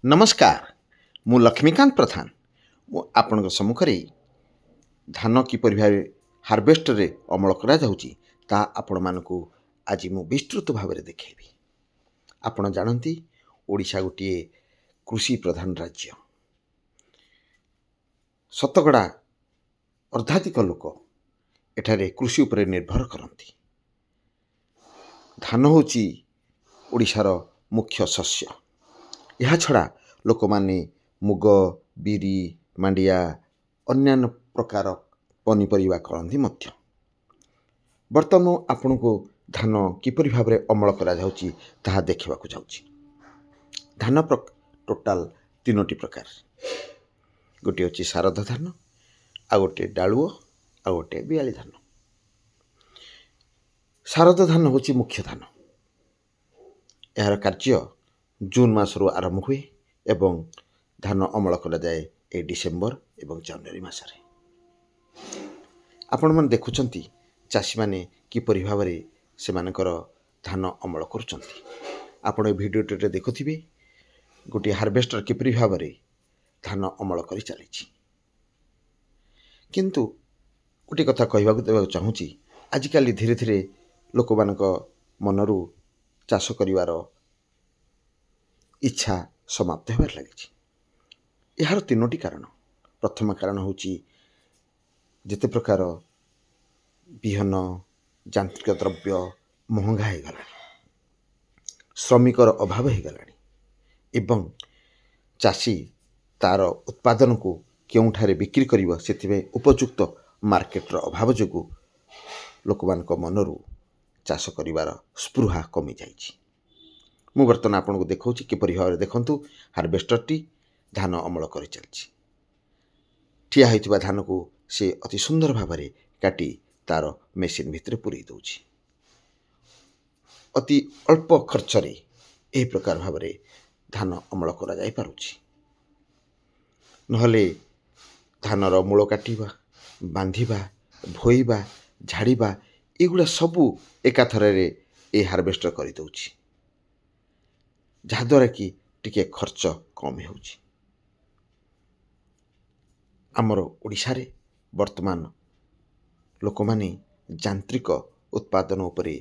नमस्कार मु लक्ष्मीकांत प्रधान मु आपणक सम्मुखरे धान किपरि भावे हार्वेस्टर अमल करा जाउची ता आपण मानकु आज मु विस्तृत भाव में देखैबी। आपण जानती ओडिशा गोटे कृषि प्रधान राज्य। शतकड़ा अर्धाधिक लोक एठारे कृषि उपरे निर्भर करती। धान होची ओडिशार मुख्य शस्य। यह छड़ा लोक माने मुग बिरी मांडिया अन्यान्य प्रकार पनीपरिया करती मध्य। बर्तमान आपण को धान किपरि भाव में अमल करा जाउची ताहा देखिबाकु जाउची। धान टोटाल तीनोटी प्रकार। गोटे होची शारदा धान, आ गोटे डालुओ, आ गोटे बियाली धान। शारदा धान होची मुख्य धान। यार कार्य जून मासरू आरंभ हुए एवं धान अमल करा जाए ए डिसेम्बर एवं जनवरी मासरे। आपण मन देखुचंती चाषी माने किपरि भावरे सेमानकर धान अमल करुचंती। आपण ए भिडियोटे देखुथिबे गोटे हार्वेस्टर किपरि भावरे धान अमल करि चलीछि। किंतु गोटे कथा कहबाकू देबाकू चाहूँगी, आजिकाली धीरे धीरे लोक मानक मनरू चाष करिवार इच्छा समाप्त होबार लागिछि। यार तीनोटी कारण। प्रथम कारण होची जेते प्रकार बिहन यांत्रिक द्रव्य महंगा हो गला, श्रमिकर अभाव हो गला एवं चाषी तार उत्पादन को केउठारे बिक्री करिवो सेतिबे उपयुक्त मार्केटर अभाव जोगु लोकमानक मनरू चाष करिवार स्पृहा कमी जाइछि। मु बर्तमान आपन को देखौछि किपरि भाव देखंतु हार्वेस्टर टी धान अमल करि चलछि। ठिया होइतिबा धान को से अति सुंदर भाव में काटी तार मेसिन भितर पुरई दउछि। अति अल्प खर्च रे एही प्रकार भाव में धान अमल करा जाय पारुछि। नहले धानर मूल काटिबा, बांधिबा, भोइबा, झाड़िबा एगुड़ा सबू एकाथरे ए हार्वेस्टर करि दउछि, जहाद्वारा कि टिके खर्च कम होउछि। आमर ओडिशा रे वर्तमान लोक माने यांत्रिक उत्पादन उपरे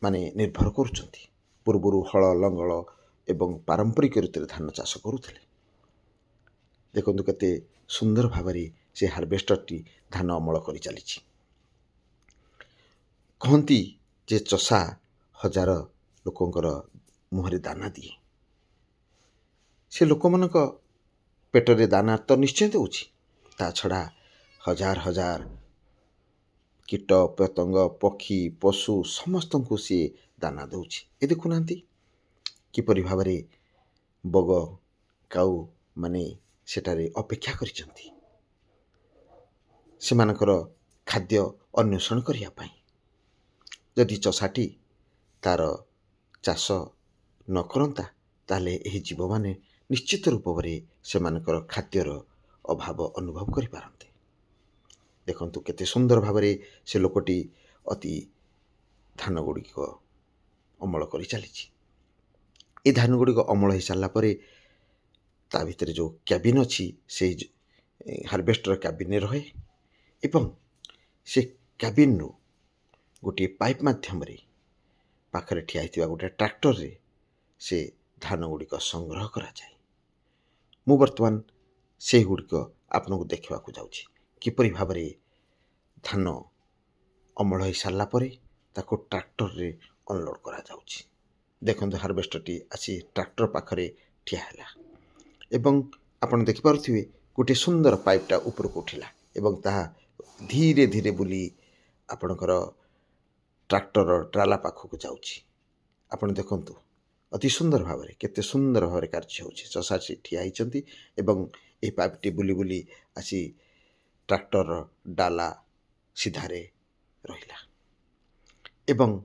माने निर्भर करुचंती। पूर्वरु हल लंगल एवं पारंपरिक रीति धान चाष करुथिले। देखंतु केते सुंदर भावरे से हार्वेस्टर टी धान अमल करि चलीछि। कहती जे चषा हजार लोकंकर मुहरे दाना दिए। से लोक मानक पेटरे दाना तो निश्चय दउछि, ता छड़ा हजार हजार कीट पतंग पक्षी पशु समस्त को सी दाना दउछि। ए देखुनांती किपरि भावरे बग काऊ माने सेटारे अपेक्षा करिसंती सेमानकर खाद्य अन्वेषण करिया पाई। यदि चषाटी तार चाष न करंता ताले एही जीव माने निश्चित रूप में सेमानकर खाद्यर अभाव अनुभव करि पारंते। देखंतु केते सुंदर भावरे से लोकटी अति धान गुड़िक अमल करि चलीछि। ए धान गुड़िक अमल हो सारा परे ता भितर जो कैबिन अच्छी से हार्वेस्टर कैबिन रहे एवं से कैबिन रू गोटे पाइप माध्यम पाखरे ठिया होइतिबा गोटे ट्रैक्टर रे से धान गुड़िक संग्रह करा जाए। मु वर्तमान से गुड़िक आपन को देखा जाउछि किपरि भावरे धान अमल हो सारा परे ताको ट्रैक्टर रे अनलोड करा जाउछि। देखंतु हार्वेस्टर टी आसी ट्रैक्टर पाखरे ठिया हैला एवं आपण देखि पारुथिबे गोटे सुंदर पाइपटा ऊपर को उठिला एवं ताहा धीरे धीरे बुली आपणकर ट्रैक्टर ट्राला पाखक जाउछि। आपण देखंतु अति सुंदर भाव में केते सुंदर भाव कार्य होछि। चषासी ठिया होइचंती एवं ए पाइपटी बुली बुली आसी ट्रैक्टर डाला सीधारे रहिला एवं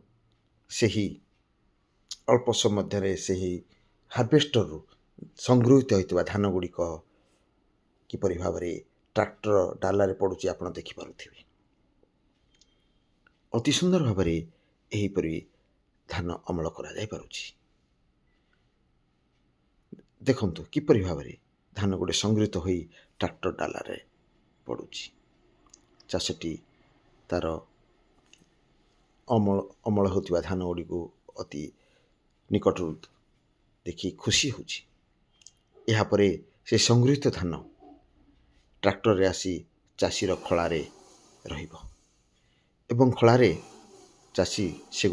सेही अल्प समय मध्य सेही हार्वेस्टर रु संगृहित होइतिबा धान गुड़िक किपरि भाव में ट्रैक्टर डाला रे पड़ुछि आपण देखि पारुथिबे। अति सुंदर भाव में एहीपरि धान अमल करा जाय पारुछि। ଦେଖନ୍ତୁ କିପରି ଭାବରେ ଧାନ ଗୁଡ଼ିଏ ସଂଗୃହୀତ ହୋଇ ଟ୍ରାକ୍ଟର ଡାଲାରେ ପଡ଼ୁଛି। ଚାଷଟି ତା'ର ଅମଳ ହେଉଥିବା ଧାନ ଗୁଡ଼ିକୁ ଅତି ନିକଟରୁ ଦେଖି ଖୁସି ହେଉଛି। ଏହାପରେ ସେ ସଂଗୃହୀତ ଧାନ ଟ୍ରାକ୍ଟରରେ ଆସି ଚାଷୀର ଖଳାରେ ରହିବ ଏବଂ ଖଳାରେ ଚାଷୀ ସେ